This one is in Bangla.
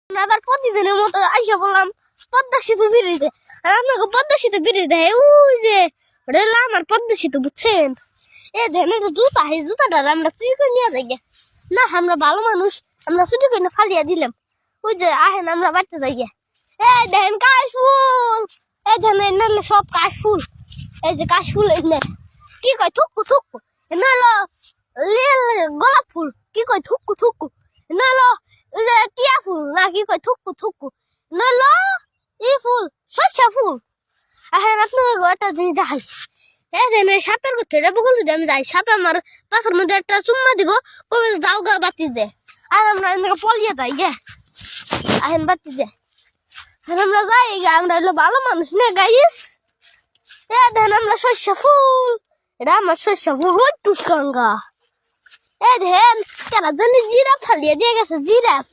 আমরা আবার প্রতিদিনের মতো আইসা বললাম পদ্মা সেতু ব্রিজে। আর আপনাকে পদ্মা সেতু ব্রিজে ওই যে রেলা আমার পদ্মা সেতু বুঝছেন। এ ধরনের জুতা এই জুতাটা আমরা চুরি করে নিয়ে যাই গে। না আমরা ভালো মানুষ, আমরা চুরি করে ফালিয়া দিলাম। ওই যে আহেন আমরা বাড়তে যাই গে। এই দেখেন কাশফুল, এই দেখেন সব কাশফুল। এই যে কাশফুল এনে কি কয় থুকু থুকু, এনে হলো গোলাপ ফুল কি কয় থুকু থুকু, এনে হলো টিয়া ফুল না কি কয় থুকু থুকু, এনে হলো ই ফুল সর্ষা ফুল। এখন আপনার একটা জিনিস দেখাই, এই যে সাপের করতে বকুল যদি আমি যাই সাপে আমার পাশের মধ্যে একটা চুম্মা দিব, কবে যাও গা বাতি দে। আর আমরা এনে পলিয়ে যাই গে, আহেন বাতি দে। আর আমরা যাই গে, আমরা হলো ভালো মানুষ না গাইস। এ দেখেন আমরা শস্য ফুল, এটা আমার শস্য ফুল ওই টুসকাঙ্গা। এ দেখেন কেন জানি জিরাফ ফালিয়ে দিয়ে গেছে, জিরাফ।